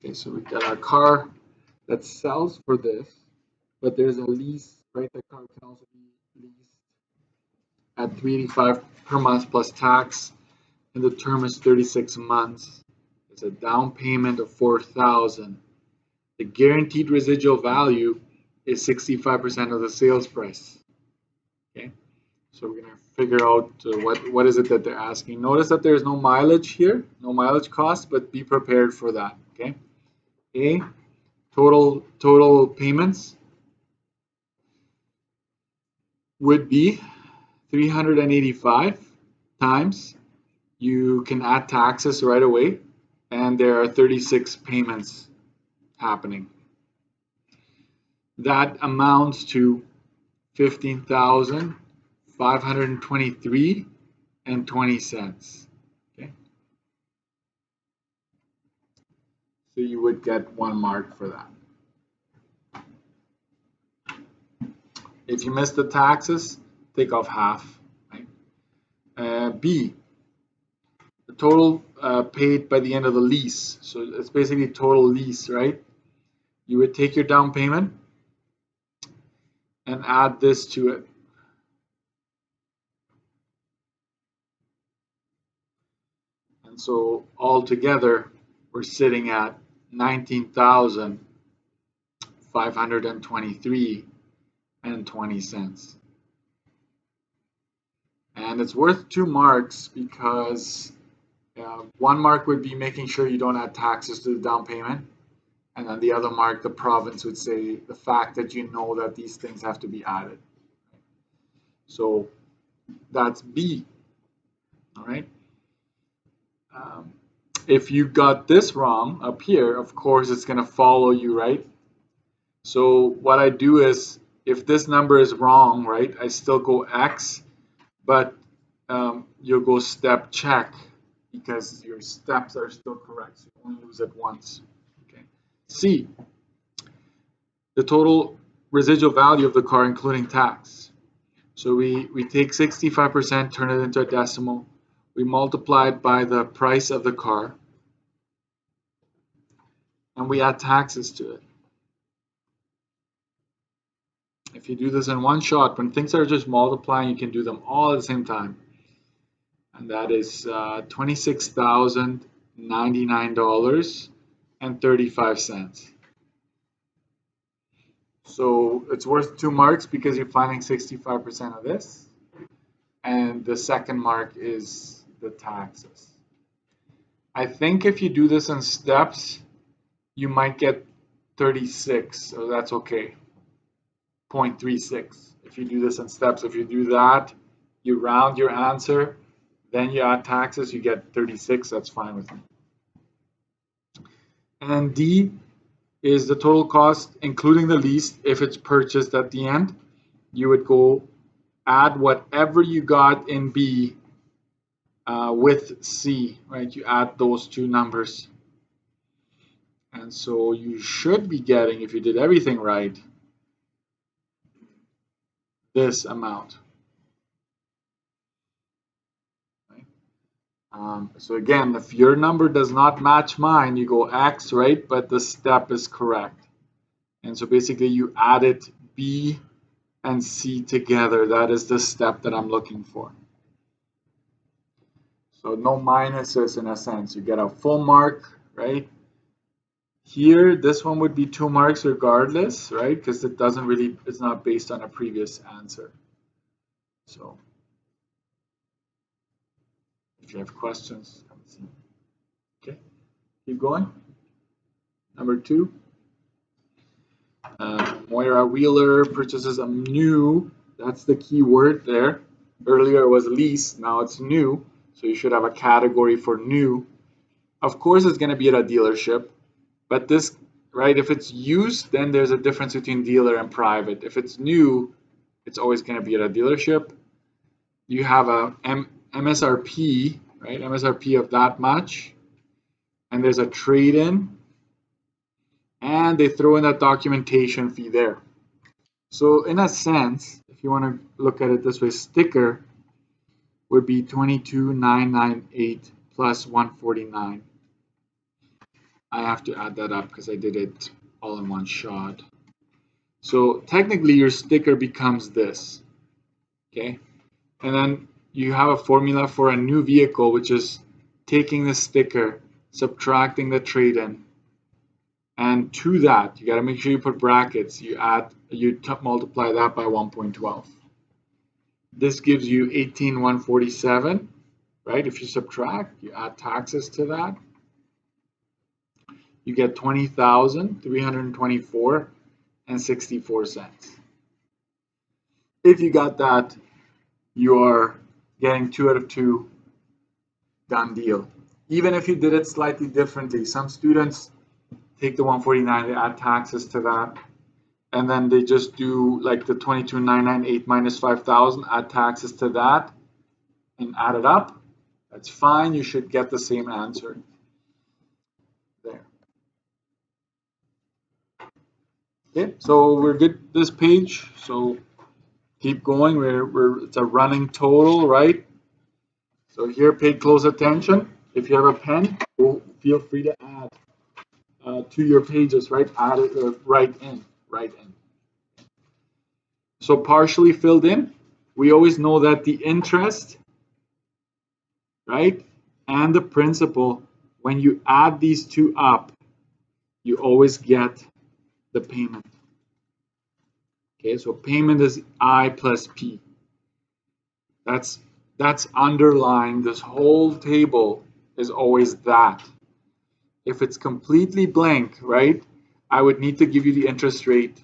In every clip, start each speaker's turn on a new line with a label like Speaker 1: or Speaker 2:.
Speaker 1: Okay, so we got our car that sells for this, but there's a lease, right? The car can also be leased at $385 per month plus tax, and the term is 36 months. It's a down payment of $4,000. The guaranteed residual value is 65% of the sales price. Okay, so we're gonna figure out what is it that they're asking. Notice that there's no mileage here, no mileage cost, but be prepared for that. Okay. A, total payments would be 385 times. You can add taxes right away, and there are 36 payments happening. That amounts to $15,523.20. Okay, so you would get 1 mark for that. If you miss the taxes, take off half. Right? B, the total paid by the end of the lease. So it's basically total lease, right? You would take your down payment and add this to it. And so altogether, we're sitting at $19,523.20. And it's worth 2 marks because 1 mark would be making sure you don't add taxes to the down payment. And then the other mark, the province would say the fact that you know that these things have to be added. So that's B. All right. If you got this wrong up here, of course, it's going to follow you, right? So what I do is, if this number is wrong, right, I still go X, but you'll go step check because your steps are still correct. So you only use it once. Okay. C, the total residual value of the car, including tax. So we take 65%, turn it into a decimal. We multiply it by the price of the car, and we add taxes to it. If you do this in one shot, when things are just multiplying, you can do them all at the same time. And that is $26,099.35. So it's worth 2 marks because you're finding 65% of this. And the second mark is the taxes. I think if you do this in steps, you might get 36, so that's okay. 0.36 if you do this in steps. If you do that, you round your answer, then you add taxes, you get 36, that's fine with me. And D is the total cost, including the lease, if it's purchased at the end. You would go add whatever you got in B with C, right? You add those 2 numbers. And so you should be getting, if you did everything right, this amount. Right? So again, if your number does not match mine, you go X, right? But the step is correct. And so basically you added B and C together. That is the step that I'm looking for. So no minuses in a sense. You get a full mark, right? Here, this one would be 2 marks regardless, right? Because it doesn't really, it's not based on a previous answer. So if you have questions, come see. Okay, keep going. Number 2. Moira Wheeler purchases a new, that's the key word there. Earlier it was lease, now it's new. So you should have a category for new. Of course, it's going to be at a dealership, but this, right, if it's used, then there's a difference between dealer and private. If it's new, it's always going to be at a dealership. You have a MSRP, right, MSRP of that much, and there's a trade-in, and they throw in that documentation fee there. So in a sense, if you want to look at it this way, sticker would be $22,998 plus $149. I have to add that up because I did it all in one shot. So technically your sticker becomes this, okay? And then you have a formula for a new vehicle, which is taking the sticker, subtracting the trade-in, and to that, you got to make sure you put brackets. You multiply that by 1.12. This gives you 18,147, right? If you subtract, you add taxes to that, you get 20,324 and 64 cents. If you got that, you're getting 2 out of 2, done deal. Even if you did it slightly differently, some students take the 149, they add taxes to that, and then they just do like the 22,998 minus 5,000, add taxes to that, and add it up. That's fine. You should get the same answer there. Okay, so we're good this page. So keep going. It's a running total, right? So here, pay close attention. If you have a pen, feel free to add to your pages, right? Add it, write in. So partially filled in. We always know that the interest, right, and the principal, when you add these two up, you always get the payment. Okay, so payment is I plus P. That's underlying. This whole table is always that. If it's completely blank, right, I would need to give you the interest rate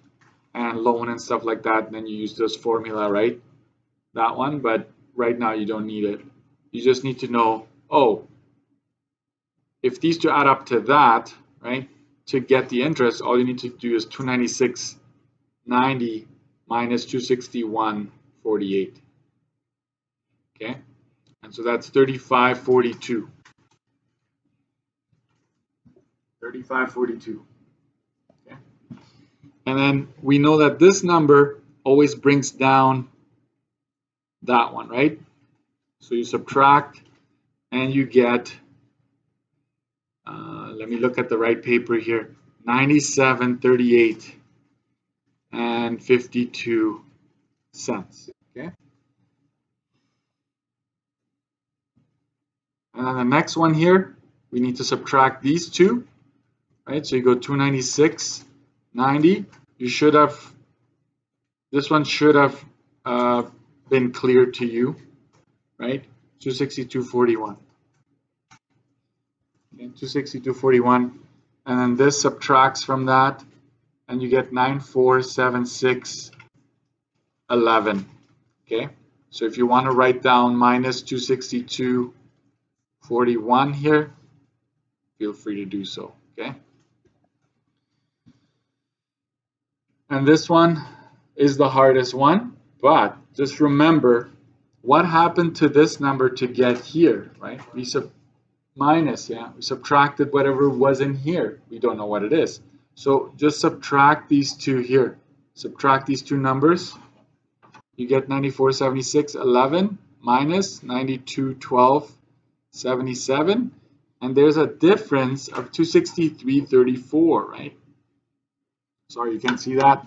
Speaker 1: and loan and stuff like that, and then you use this formula, right? That one, but right now you don't need it. You just need to know, oh, if these two add up to that, right, to get the interest, all you need to do is 296.90 minus 261.48. Okay, and so that's 35.42. 35.42. Okay, and then we know that this number always brings down that one, right? So you subtract and you get, let me look at the right paper here, 97.38 and 52 cents. Okay. And then the next one here, we need to subtract these two, right? So you go 296.90. You should have, this one should have been clear to you, right? 262.41. Okay, 262.41. And then this subtracts from that, and you get 9476.11. Okay, so if you want to write down minus 262.41 here, feel free to do so. Okay, and this one is the hardest one, but just remember what happened to this number to get here, right? We subtracted whatever was in here. We don't know what it is. So just subtract these two here. Subtract these two numbers. You get 94.76.11 minus 92.12.77. And there's a difference of 263.34, right? Sorry, you can't see that.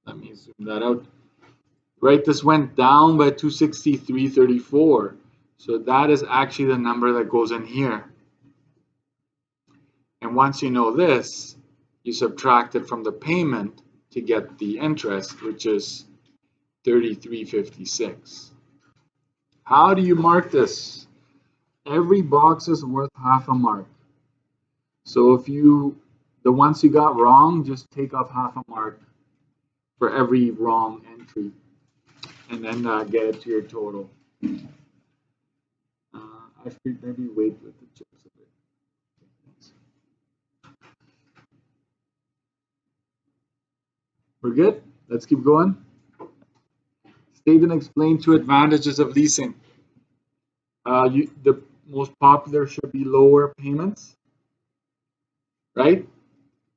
Speaker 1: Let me zoom that out. Right, this went down by 263.34. So that is actually the number that goes in here. And once you know this, you subtract it from the payment to get the interest, which is 33.56. How do you mark this? Every box is worth half a mark. So if the ones you got wrong, just take off half a mark for every wrong entry, and then get it to your total. I should maybe wait with the chips a bit. We're good? Let's keep going. State and explain 2 advantages of leasing. The most popular should be lower payments, right?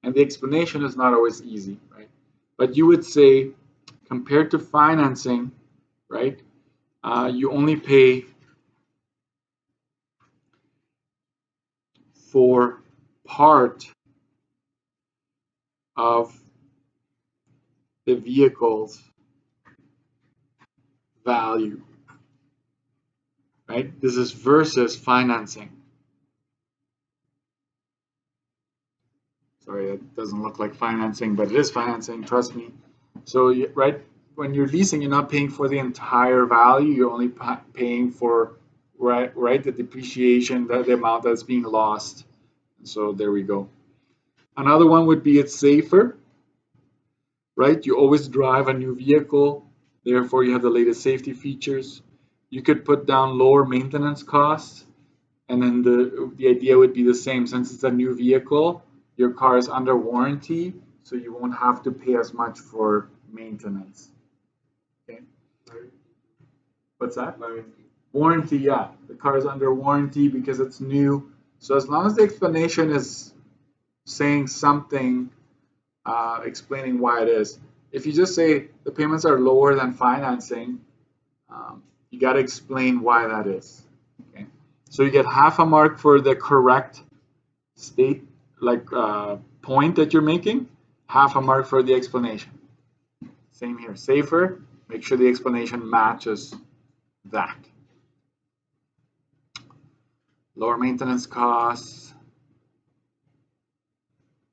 Speaker 1: And the explanation is not always easy, right? But you would say, compared to financing, right, you only pay for part of the vehicle's value, right? This is versus financing. Sorry, it doesn't look like financing, but it is financing, trust me. So, right, when you're leasing, you're not paying for the entire value, you're only paying for, right, the depreciation, the amount that's being lost. So there we go. Another one would be it's safer, right? You always drive a new vehicle, therefore you have the latest safety features. You could put down lower maintenance costs, and then the idea would be the same. Since it's a new vehicle, your car is under warranty, so you won't have to pay as much for maintenance. Okay. What's that? Warranty, yeah. The car is under warranty because it's new. So as long as the explanation is saying something, explaining why it is. If you just say the payments are lower than financing, you got to explain why that is. Okay. So you get half a mark for the correct state, like point that you're making, half a mark for the explanation. Same here, safer, make sure the explanation matches that. Lower maintenance costs.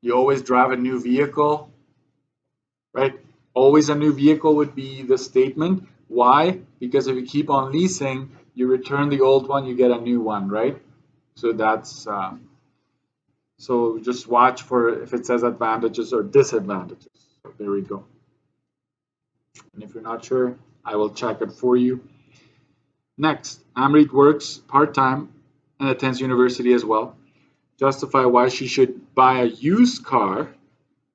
Speaker 1: You always drive a new vehicle, right? Always a new vehicle would be the statement. Why? Because if you keep on leasing, you return the old one, you get a new one, right? So that's so just watch for if it says advantages or disadvantages. So there we go. And if you're not sure, I will check it for you. Next, Amrit works part-time and attends university as well. Justify why she should buy a used car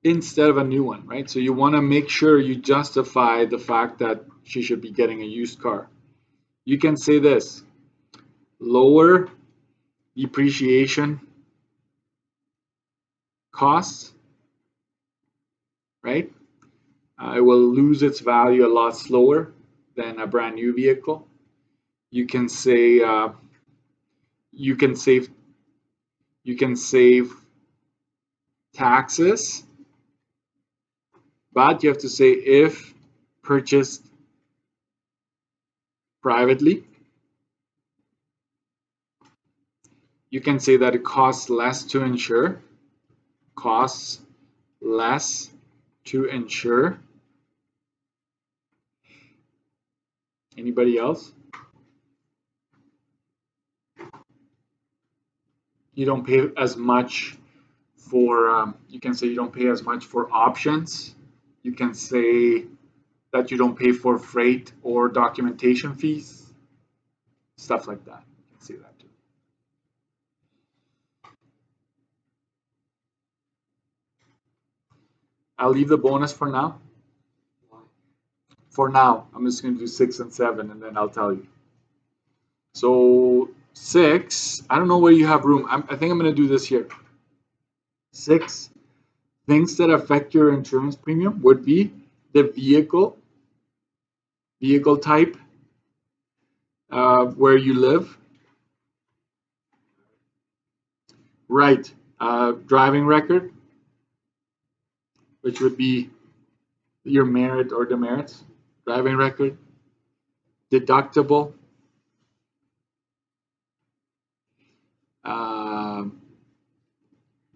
Speaker 1: instead of a new one, right? So you want to make sure you justify the fact that she should be getting a used car. You can say this: lower depreciation costs, right? It will lose its value a lot slower than a brand new vehicle. You can say you can save taxes, but you have to say if purchased privately. You can say that it costs less to insure. Costs less to insure. Anybody else? You don't pay as much for, you can say you don't pay as much for options. You can say that you don't pay for freight or documentation fees. Stuff like that. You can say that too. I'll leave the bonus for now. For now, I'm just going to do 6 and 7 and then I'll tell you. So 6, I don't know where you have room. I think I'm going to do this here. 6 things that affect your insurance premium would be the vehicle type, where you live, right, driving record, which would be your merit or demerits, driving record, deductible,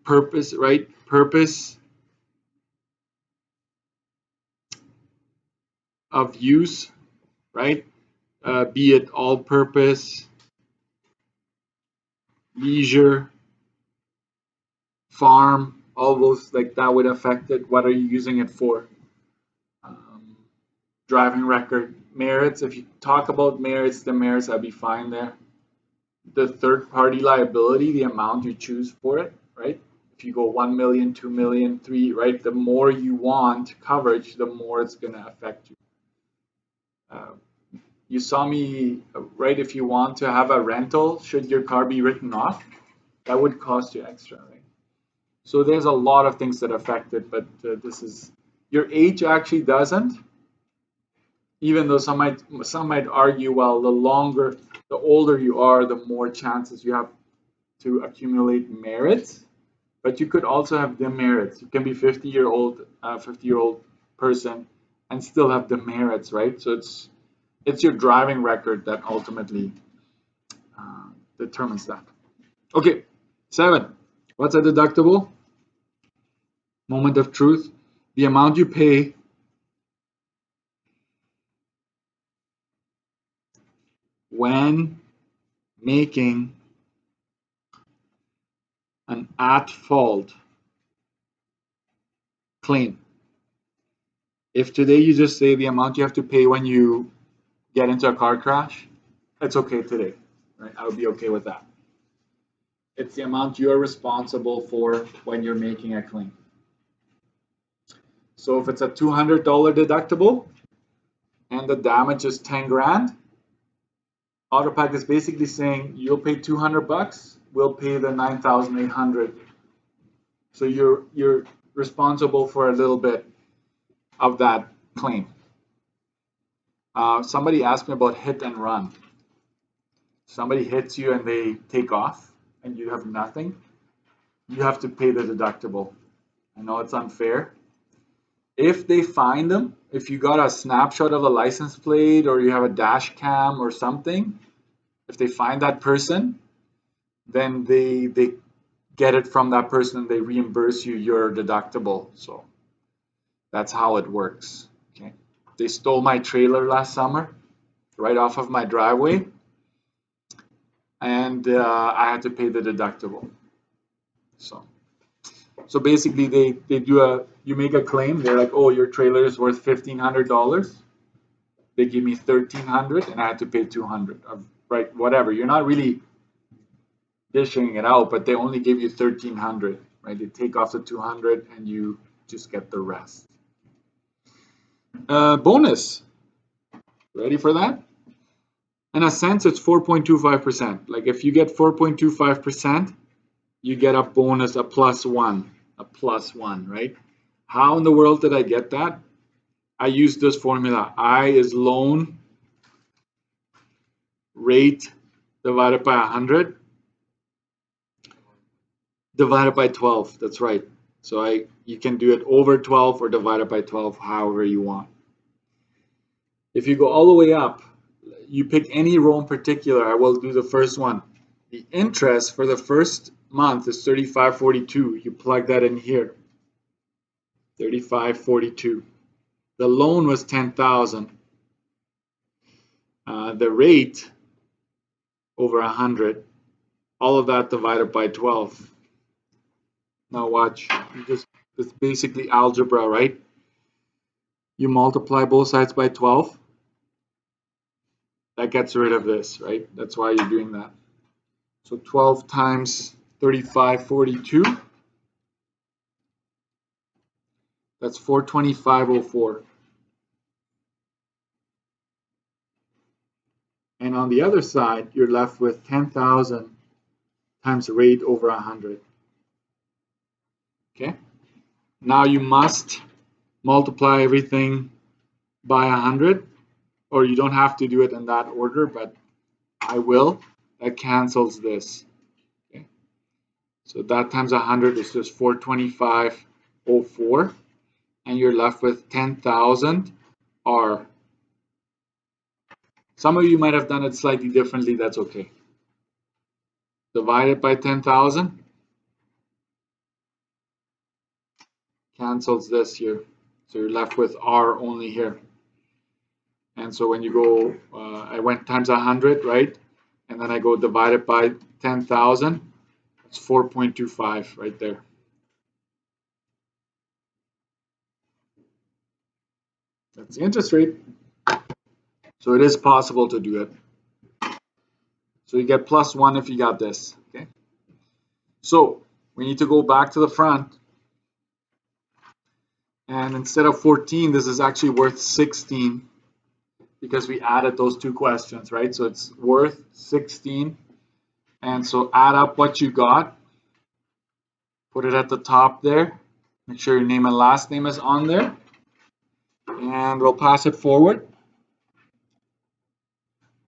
Speaker 1: purpose, right, purpose of use, right, be it all-purpose, leisure, farm, all those like that would affect it. What are you using it for? Driving record, merits. If you talk about merits, the merits, I'd be fine there. The third-party liability, the amount you choose for it, right? If you go 1 million, 2 million, 3, right? The more you want coverage, the more it's going to affect you. You saw me, right? If you want to have a rental, should your car be written off, that would cost you extra, right? So there's a lot of things that affect it, but this is, your age actually doesn't. Even though some might argue, well, the older you are, the more chances you have to accumulate merits. But you could also have demerits. You can be 50-year-old person and still have demerits, right? So it's your driving record that ultimately determines that. Okay, 7. What's a deductible? Moment of truth. The amount you pay when making an at-fault claim. If today you just say the amount you have to pay when you get into a car crash, it's okay today, right? I would be okay with that. It's the amount you're responsible for when you're making a claim. So if it's a $200 deductible and the damage is 10 grand, Autopack is basically saying you'll pay 200 bucks, we'll pay the 9,800. So you're responsible for a little bit of that claim. Somebody asked me about hit and run. Somebody hits you and they take off and you have nothing. You have to pay the deductible. I know it's unfair. If they find them, if you got a snapshot of a license plate or you have a dash cam or something, if they find that person, then they get it from that person and they reimburse you your deductible. So that's how it works. Okay. They stole my trailer last summer right off of my driveway, and I had to pay the deductible. So basically they do you make a claim, they're like, oh, your trailer is worth $1,500. They give me $1,300 and I had to pay $200, right? Whatever. You're not really dishing it out, but they only give you $1,300, right? They take off the $200 and you just get the rest. Bonus. Ready for that? In a sense, it's 4.25%. Like if you get 4.25%, you get a bonus, a plus one, right? How in the world did I get that? I use this formula. I is loan rate divided by 100 divided by 12. That's right. So you can do it over 12 or divided by 12, however you want. If you go all the way up, you pick any row in particular. I will do the first one. The interest for the first month is $35.42. You plug that in here. $35.42. The loan was $10,000. The rate over 100. All of that divided by 12. Now watch. It's basically algebra, right? You multiply both sides by 12. That gets rid of this, right? That's why you're doing that. So 12 times 35.42. That's 425.04. And on the other side, you're left with 10,000 times rate over 100. Okay. Now you must multiply everything by 100, or you don't have to do it in that order, but I will. That cancels this. Okay. So that times 100 is just 425.04, and you're left with 10,000 R. Some of you might have done it slightly differently. That's okay. Divide it by 10,000. Cancels this here. So you're left with R only here. And so when you go, I went times 100, right? And then I go divided by 10,000. It's 4.25 right there. That's the interest rate. So it is possible to do it. So you get plus 1 if you got this. Okay. So we need to go back to the front. And instead of 14, this is actually worth 16 because we added those two questions, right? So it's worth 16. And so add up what you got. Put it at the top there. Make sure your name and last name is on there. And we'll pass it forward.